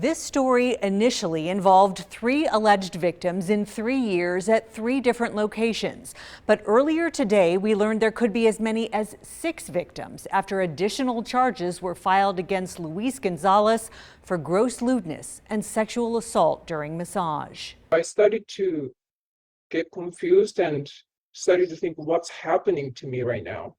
This story initially involved 3 alleged victims in 3 years at 3 different locations. But earlier today, we learned there could be as many as 6 victims after additional charges were filed against Luis Gonzalez for gross lewdness and sexual assault during massage. I started to get confused and started to think, what's happening to me right now?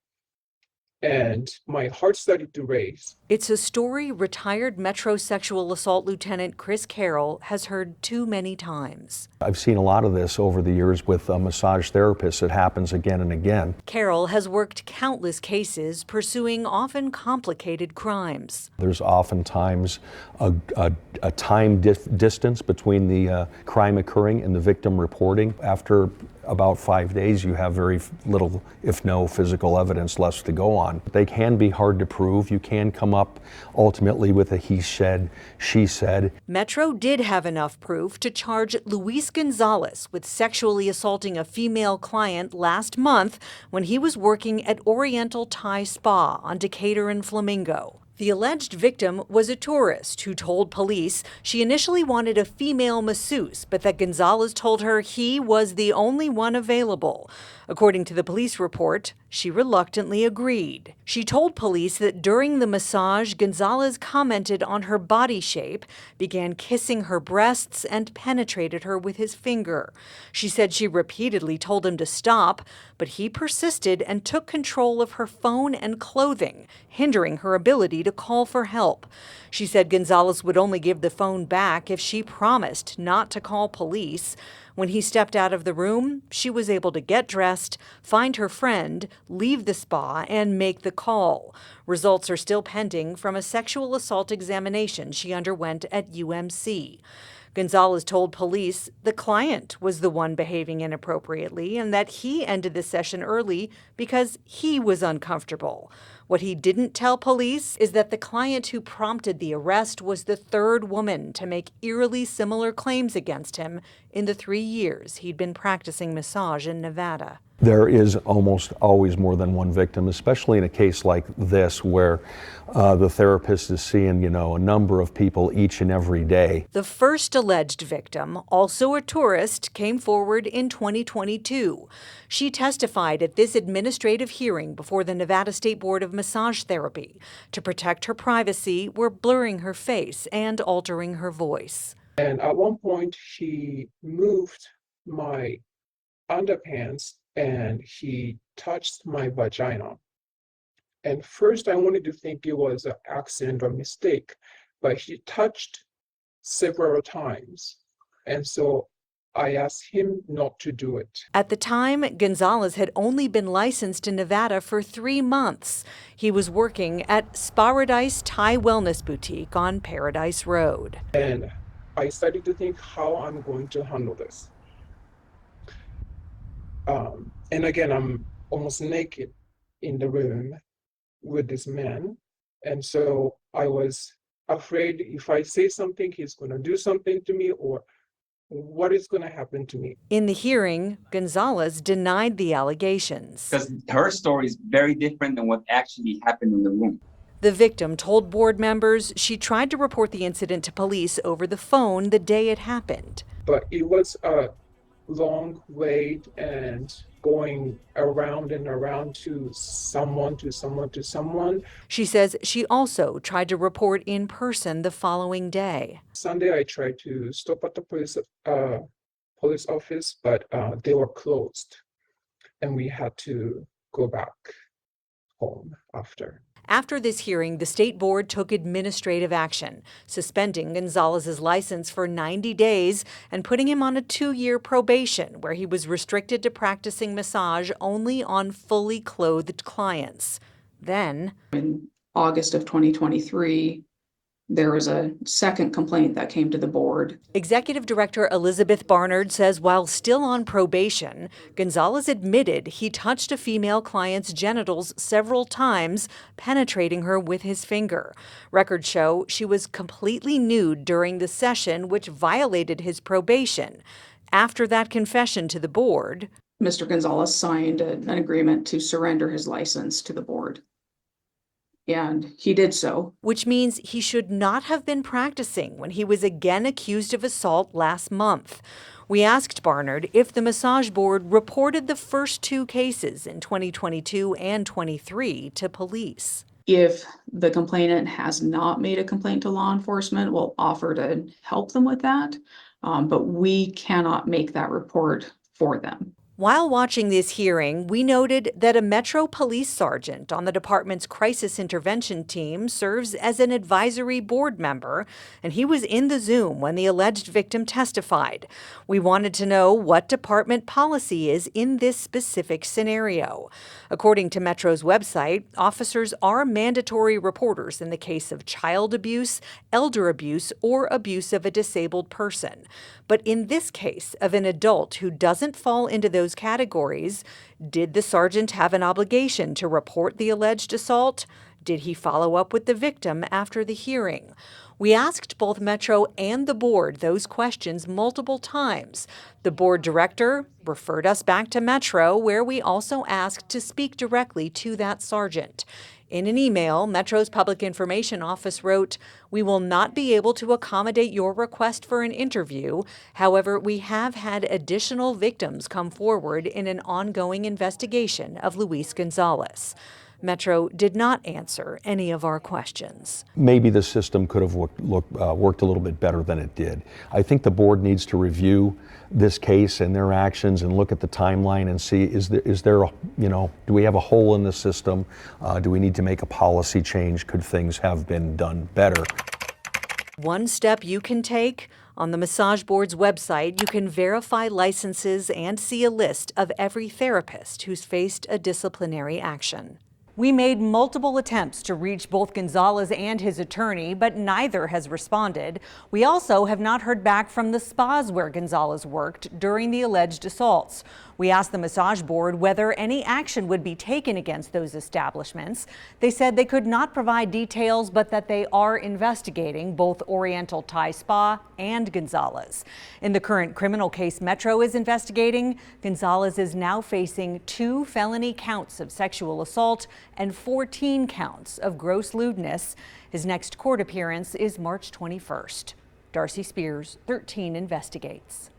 And my heart started to race. It's a story retired Metro sexual assault Lieutenant Chris Carroll has heard too many times. I've seen a lot of this over the years with massage therapists. It happens again and again. Carroll has worked countless cases pursuing often complicated crimes. There's oftentimes a time distance between the crime occurring and the victim reporting. After about 5 days, you have very little, if no, physical evidence left to go on. They can be hard to prove. You can come up ultimately with a he said, she said. Metro did have enough proof to charge Luis Gonzalez with sexually assaulting a female client last month when he was working at Oriental Thai Spa on Decatur and Flamingo. The alleged victim was a tourist who told police she initially wanted a female masseuse, but that Gonzalez told her he was the only one available. According to the police report, she reluctantly agreed. She told police that during the massage, Gonzalez commented on her body shape, began kissing her breasts, and penetrated her with his finger. She said she repeatedly told him to stop, but he persisted and took control of her phone and clothing, hindering her ability to call for help. She said Gonzalez would only give the phone back if she promised not to call police. When he stepped out of the room, she was able to get dressed, find her friend, leave the spa, and make the call. Results are still pending from a sexual assault examination she underwent at UMC. Gonzalez told police the client was the one behaving inappropriately and that he ended the session early because he was uncomfortable. What he didn't tell police is that the client who prompted the arrest was the 3rd woman to make eerily similar claims against him in the 3 years he'd been practicing massage in Nevada. There is almost always more than one victim, especially in a case like this where the therapist is seeing, a number of people each and every day. The first alleged victim, also a tourist, came forward in 2022. She testified at this administrative hearing before the Nevada State Board of Massage Therapy. To protect her privacy, we're blurring her face and altering her voice. And at one point, he moved my underpants and he touched my vagina. And first I wanted to think it was an accident or mistake, but he touched several times. And so I asked him not to do it. At the time, Gonzalez had only been licensed in Nevada for 3 months. He was working at Sparadise Thai Wellness Boutique on Paradise Road. And I started to think how I'm going to handle this. And again, I'm almost naked in the room with this man. And so I was afraid if I say something, he's going to do something to me, or what is going to happen to me. In the hearing, Gonzalez denied the allegations. Because her story is very different than what actually happened in the room. The victim told board members she tried to report the incident to police over the phone the day it happened. But it was a long wait and going around and around to someone. She says she also tried to report in person the following day. Sunday, I tried to stop at the police office, but they were closed, and we had to go back home after. After this hearing, the state board took administrative action, suspending Gonzalez's license for 90 days and putting him on a 2-year probation where he was restricted to practicing massage only on fully clothed clients. Then, in August of 2023, there was a second complaint that came to the board. Executive Director Elizabeth Barnard says while still on probation, Gonzalez admitted he touched a female client's genitals several times, penetrating her with his finger. Records show she was completely nude during the session, which violated his probation. After that confession to the board, Mr. Gonzalez signed an agreement to surrender his license to the board. and he did so. Which means he should not have been practicing when he was again accused of assault last month. We asked Barnard if the massage board reported the first 2 cases in 2022 and 23 to police. If the complainant has not made a complaint to law enforcement, we'll offer to help them with that, but we cannot make that report for them. While watching this hearing, we noted that a Metro Police sergeant on the department's crisis intervention team serves as an advisory board member, and he was in the Zoom when the alleged victim testified. We wanted to know what department policy is in this specific scenario. According to Metro's website, officers are mandatory reporters in the case of child abuse, elder abuse, or abuse of a disabled person. But in this case of an adult who doesn't fall into those categories, did the sergeant have an obligation to report the alleged assault? Did he follow up with the victim after the hearing? We asked both Metro and the board those questions multiple times. The board director referred us back to Metro, where we also asked to speak directly to that sergeant. In an email, Metro's Public Information Office wrote, "We will not be able to accommodate your request for an interview. However, we have had additional victims come forward in an ongoing investigation of Luis Gonzalez." Metro did not answer any of our questions. Maybe the system could have worked a little bit better than it did. I think the board needs to review this case and their actions and look at the timeline and see, is there do we have a hole in the system? Do we need to make a policy change? Could things have been done better? One step you can take: on the Massage Board's website, you can verify licenses and see a list of every therapist who's faced a disciplinary action. We made multiple attempts to reach both Gonzalez and his attorney, but neither has responded. We also have not heard back from the spas where Gonzalez worked during the alleged assaults. We asked the massage board whether any action would be taken against those establishments. They said they could not provide details, but that they are investigating both Oriental Thai Spa and Gonzalez. In the current criminal case Metro is investigating, Gonzalez is now facing 2 felony counts of sexual assault and 14 counts of gross lewdness. His next court appearance is March 21st. Darcy Spears, 13 Investigates.